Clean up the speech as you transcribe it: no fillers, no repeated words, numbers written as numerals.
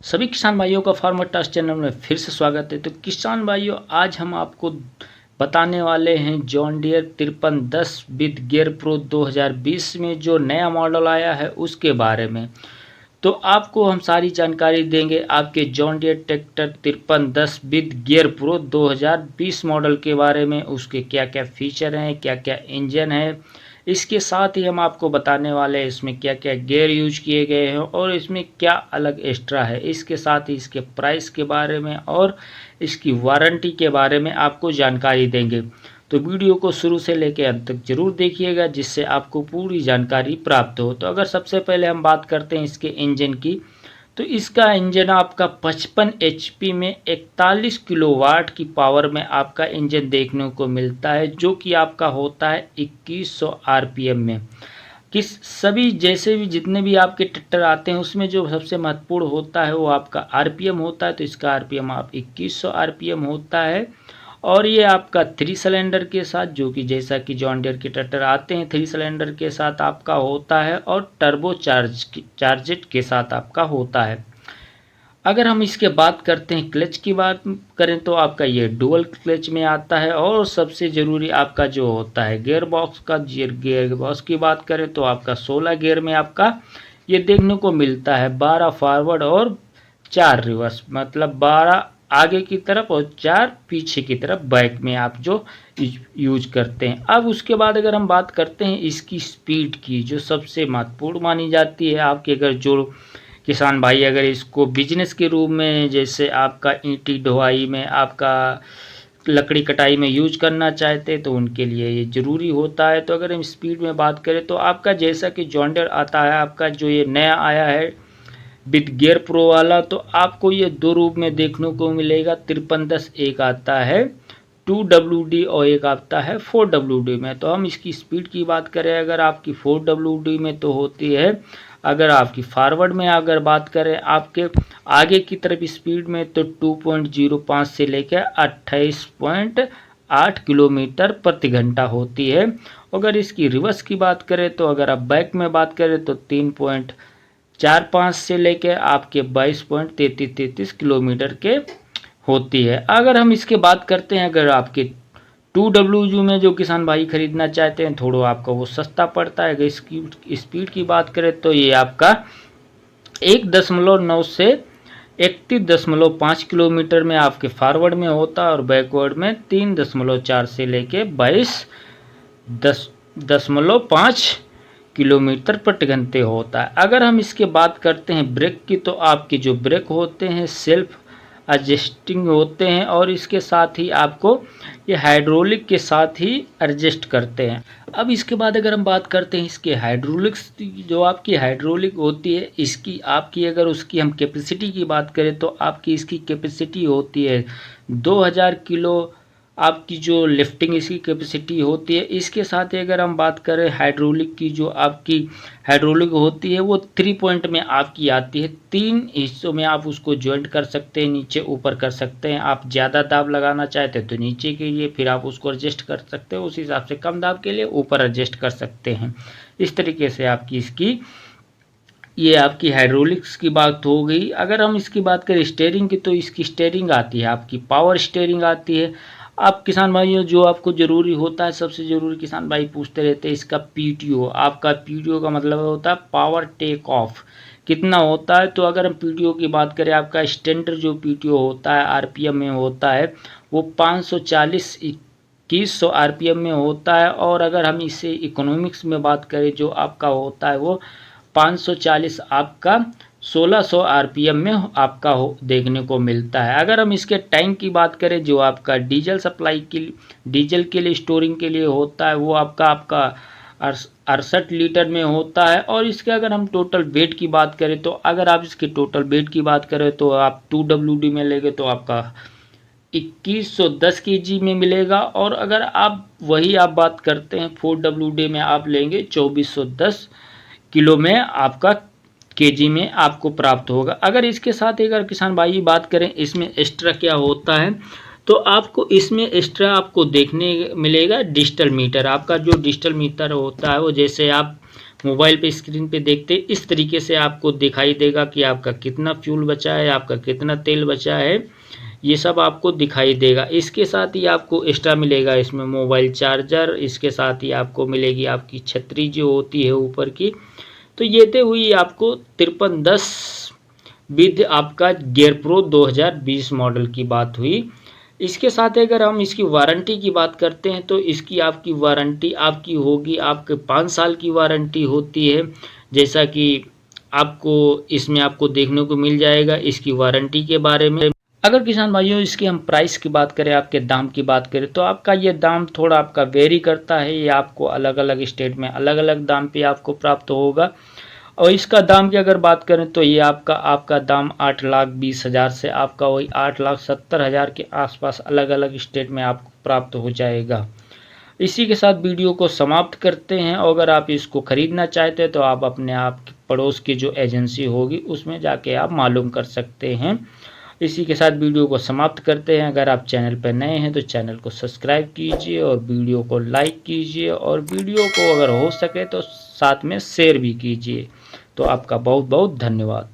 सभी किसान भाइयों का फार्मर टास्क चैनल में फिर से स्वागत है। तो किसान भाइयों, आज हम आपको बताने वाले हैं John Deere 5310 with gear pro 2020 में जो नया मॉडल आया है उसके बारे में। तो आपको हम सारी जानकारी देंगे आपके John Deere tractor 5310 with gear pro 2020 model के बारे में। उसके क्या क्या फीचर हैं, क्या क्या इंजन है, इसके साथ ही हम आपको बताने वाले हैं इसमें क्या क्या गियर यूज किए गए हैं और इसमें क्या अलग एक्स्ट्रा है। इसके साथ ही इसके प्राइस के बारे में और इसकी वारंटी के बारे में आपको जानकारी देंगे। तो वीडियो को शुरू से लेकर अंत तक जरूर देखिएगा, जिससे आपको पूरी जानकारी प्राप्त हो। तो अगर सबसे पहले हम बात करते हैं इसके इंजन की, तो इसका इंजन आपका 55 एचपी में 41 किलोवाट की पावर में आपका इंजन देखने को मिलता है, जो कि आपका होता है 2100 आरपीएम में। सभी जैसे भी जितने भी आपके ट्रैक्टर आते हैं उसमें जो सबसे महत्वपूर्ण होता है वो आपका आरपीएम होता है। तो इसका आरपीएम आप 2100 आरपीएम होता है और ये आपका 3 सिलेंडर के साथ, जो कि जैसा कि जॉन डियर के ट्रैक्टर आते हैं 3 सिलेंडर के साथ आपका होता है और टर्बो चार्जेट के साथ आपका होता है। अगर हम इसके बात करते हैं क्लच की बात करें तो आपका ये डुअल क्लच में आता है। और सबसे ज़रूरी आपका जो होता है गियर बॉक्स का, गियर बॉक्स की बात करें तो आपका 16 गियर में आपका ये देखने को मिलता है, 12 फॉरवर्ड और 4 रिवर्स, मतलब 12 आगे की तरफ और 4 पीछे की तरफ बैक में आप जो यूज करते हैं। अब उसके बाद अगर हम बात करते हैं इसकी स्पीड की, जो सबसे महत्वपूर्ण मानी जाती है आपके अगर जो किसान भाई अगर इसको बिजनेस के रूप में, जैसे आपका ईंटी ढुआई में, आपका लकड़ी कटाई में यूज करना चाहते हैं तो उनके लिए ये ज़रूरी होता है। तो अगर हम स्पीड में बात करें तो आपका जैसा कि जॉन डियर आता है, आपका जो ये नया आया है विद गियर प्रो वाला, तो आपको ये दो रूप में देखने को मिलेगा। 5310 एक आता है 2WD और एक आता है 4WD में। तो हम इसकी स्पीड की बात करें, अगर आपकी 4WD में तो होती है, अगर आपकी फॉरवर्ड में अगर बात करें आपके आगे की तरफ स्पीड में तो 2.05 से लेकर 28.8 किलोमीटर प्रति घंटा होती है। अगर इसकी रिवर्स की बात करें तो अगर आप बैक में बात करें तो 3.45 से लेकर आपके 22.33 किलोमीटर के होती है। अगर हम इसके बात करते हैं, अगर आपके 2WD में जो किसान भाई खरीदना चाहते हैं थोड़ा आपका वो सस्ता पड़ता है। अगर इसकी स्पीड की बात करें तो ये आपका 1.9 से 31.5 किलोमीटर में आपके फॉरवर्ड में होता है और बैकवर्ड में 3.4 से लेके 22.5 किलोमीटर प्रति घंटे होता है। अगर हम इसके बात करते हैं ब्रेक की, तो आपके जो ब्रेक होते हैं सेल्फ एडजस्टिंग होते हैं और इसके साथ ही आपको ये हाइड्रोलिक के साथ ही एडजस्ट करते हैं। अब इसके बाद अगर हम बात करते हैं इसके हाइड्रोलिक्स, जो आपकी हाइड्रोलिक होती है इसकी आपकी अगर उसकी हम कैपेसिटी की बात करें तो आपकी इसकी कैपेसिटी होती है 2000 किलो आपकी जो लिफ्टिंग इसकी कैपेसिटी होती है। इसके साथ ही अगर हम बात करें हाइड्रोलिक की, जो आपकी हाइड्रोलिक होती है वो 3 पॉइंट में आपकी आती है। 3 हिस्सों में आप उसको ज्वाइंट कर सकते हैं, नीचे ऊपर कर सकते हैं। आप ज़्यादा दाब लगाना चाहते हैं तो नीचे के लिए फिर आप उसको एडजस्ट कर सकते हैं, उस हिसाब से कम दाब के लिए ऊपर एडजस्ट कर सकते हैं। इस तरीके से आपकी इसकी ये आपकी हाइड्रोलिक्स की बात हो गई। अगर हम इसकी बात करें स्टीयरिंग की, तो इसकी स्टीयरिंग आती है आपकी पावर स्टीयरिंग आती है। आप किसान भाइयों जो आपको ज़रूरी होता है, सबसे ज़रूरी किसान भाई पूछते रहते हैं इसका पीटीओ। आपका पीटीओ का मतलब होता है पावर टेक ऑफ कितना होता है। तो अगर हम पीटीओ की बात करें, आपका स्टैंडर्ड जो पीटीओ होता है आरपीएम में होता है वो 540 2100 आरपीएम में होता है। और अगर हम इसे इकोनॉमिक्स में बात करें जो आपका होता है वो 540 आपका 1600 आरपीएम में आपका देखने को मिलता है। अगर हम इसके टैंक की बात करें, जो आपका डीजल सप्लाई के डीजल के लिए स्टोरिंग के लिए होता है वो आपका 68 लीटर में होता है। और इसके अगर हम टोटल वेट की बात करें तो अगर आप इसके टोटल वेट की बात करें तो आप 2WD में लेंगे तो आपका 2110 केजी में मिलेगा। और अगर आप वही आप बात करते हैं 4WD में आप लेंगे 2410 किलो में आपका केजी में आपको प्राप्त होगा। अगर इसके साथ अगर किसान भाई बात करें इसमें एक्स्ट्रा क्या होता है, तो आपको इसमें एक्स्ट्रा आपको देखने मिलेगा डिजिटल मीटर। आपका जो डिजिटल मीटर होता है वो जैसे आप मोबाइल पे स्क्रीन पे देखते इस तरीके से आपको दिखाई देगा कि आपका कितना फ्यूल बचा है, आपका कितना तेल बचा है, ये सब आपको दिखाई देगा। इसके साथ ही आपको एक्स्ट्रा मिलेगा इसमें मोबाइल चार्जर, इसके साथ ही आपको मिलेगी आपकी छतरी जो होती है ऊपर की। तो ये तो हुई आपको 5310 विद आपका गियर प्रो 2020 मॉडल की बात हुई। इसके साथ अगर हम इसकी वारंटी की बात करते हैं तो इसकी आपकी वारंटी आपकी होगी, आपके 5 साल की वारंटी होती है, जैसा कि आपको इसमें आपको देखने को मिल जाएगा इसकी वारंटी के बारे में। अगर किसान भाइयों इसकी हम प्राइस की बात करें, आपके दाम की बात करें, तो आपका ये दाम थोड़ा आपका वेरी करता है, ये आपको अलग अलग स्टेट में अलग अलग दाम पे आपको प्राप्त होगा। और इसका दाम की अगर बात करें तो ये आपका दाम 8,20,000 से आपका वही 8,70,000 के आसपास अलग अलग स्टेट में आपको प्राप्त हो जाएगा। इसी के साथ वीडियो को समाप्त करते हैं। और अगर आप इसको ख़रीदना चाहते हैं तो आप अपने आप पड़ोस की जो एजेंसी होगी उसमें जाके आप मालूम कर सकते हैं। इसी के साथ वीडियो को समाप्त करते हैं। अगर आप चैनल पर नए हैं तो चैनल को सब्सक्राइब कीजिए और वीडियो को लाइक कीजिए, और वीडियो को अगर हो सके तो साथ में शेयर भी कीजिए। तो आपका बहुत बहुत धन्यवाद।